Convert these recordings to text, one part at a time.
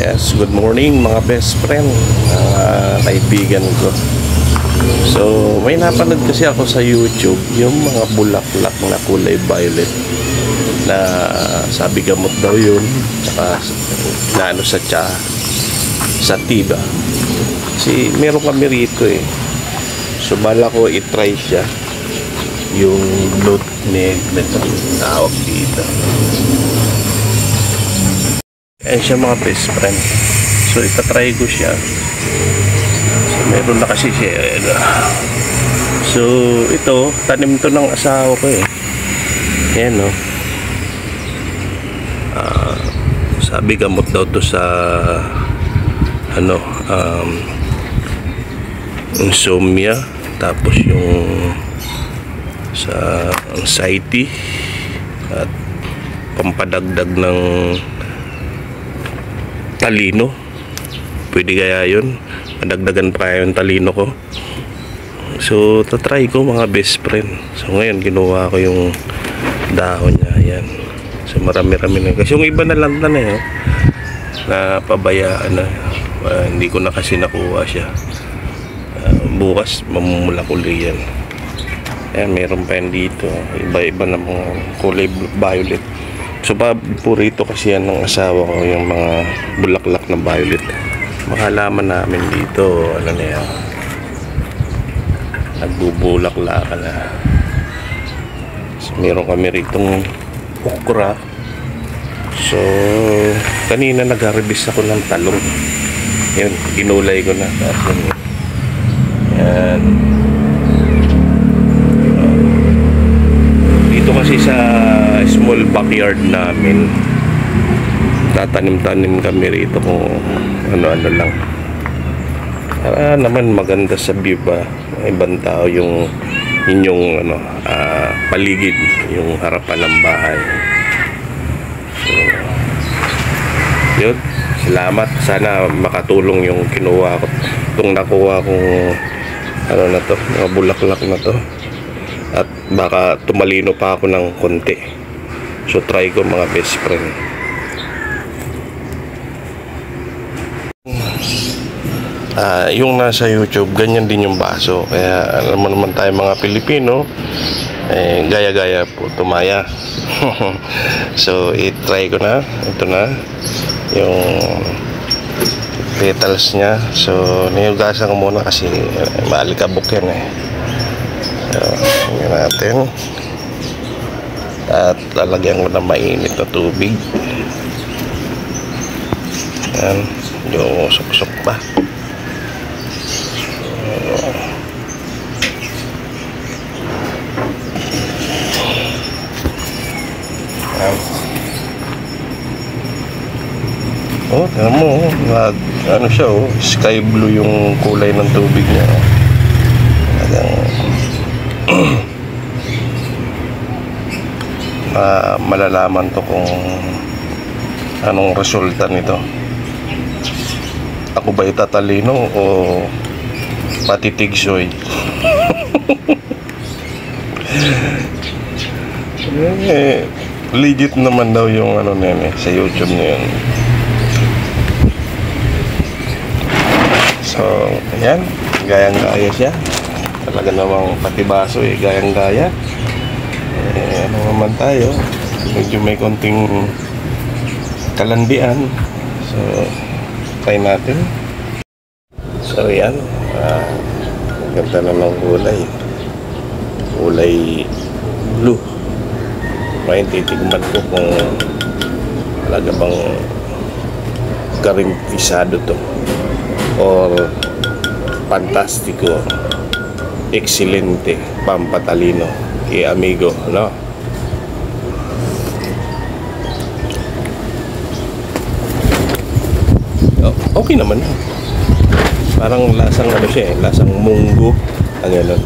Yes, good morning mga best friend, mga kaibigan ko. So, may napanood kasi ako sa YouTube, yung mga bulaklak na kulay violet na sabi gamot daw yun, tsaka na ano sa sa tiba. Kasi meron kami rito eh. So, bala ko itry siya. Yung blood neg na tawag dito. Ayan siya mga best friend. So itatry ko siya. So meron na kasi siya. So ito, tanim to ng asawa ko eh. Ayan no. Sabi gamot daw to sa ano, insomnia. Tapos yung sa anxiety at pampadagdag ng talino. Pwede kaya yun, madagdagan pa yung talino ko. So tatry ko mga best friend. So ngayon ginawa ko yung dahon niya. Ayan. So marami-rami na. Kasi yung iba na lang na eh, na pabayaan na. Hindi ko na kasi nakuha siya. Bukas mamumula ko yan. Ayan, meron pa yan dito. Iba-iba na mga kulay violet. So paborito kasi yan ng asawa ko, yung mga bulaklak na violet. Makalaman namin dito, ano na yan, nagbubulaklak na. So meron kami ritong okra. So kanina nag-harvest ako ng talong. Yun, kinulay ko na. Yan. Dito kasi sa small backyard namin, tatanim-tanim kami rito kung ano-ano lang. Para naman maganda sa view ba, ibang tao yung inyong ano, paligid, yung harapan ng bahay. So, yun, salamat. Sana makatulong yung kinuha ko, itong nakuha kong ano na to, mga bulaklak na to. At baka tumalino pa ako ng konti. So try ko mga best friend. Yung nasa YouTube, ganyan din yung baso. Kaya alam mo naman tayo mga Pilipino, gaya-gaya po tumaya. So i-try ko na. Ito na yung petals nya. So niyugasan ko muna kasi maalikabok yan eh. Tingnan natin. At lalagyan ko ng mainit na tubig. Yan. Yung usok-usok pa. Yan. Oh, tingnan mo. Ano siya oh. Sky blue yung kulay ng tubig niya. Malalaman to kung anong resulta nito. Ako ba itatalino o patitigsoy? Legit naman daw yung ano nene sa YouTube niya. So ayan, gayang-gaya siya. Talaga namang pati baso eh, gayang-gaya. Ano naman tayo, medyo may konting kalandian. So try natin. So yan, ganda na ng kulay blue. May titigman ko kung talaga bang garantisado to or fantastico, excelente, pampatalino amigo, no? Okay naman. Parang lasang ano siya eh, lasang munggo, ang gano'n.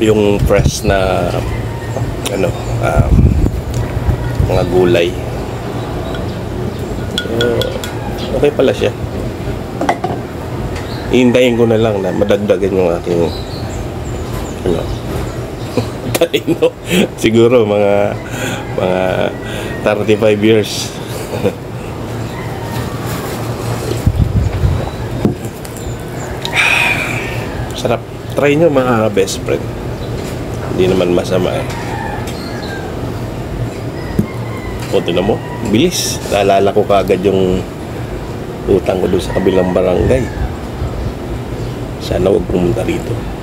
Yung fresh na ano, mga gulay. Okay pala siya. Hihintayin ko na lang na madagdagan yung aking ano, siguro mga 35 years Sarap. Try nyo mga best friend. Hindi naman masama eh. O, tinan mo, bilis. Naalala ko kaagad yung utang ko doon sa kabilang barangay. Sana huwag pumunta rito.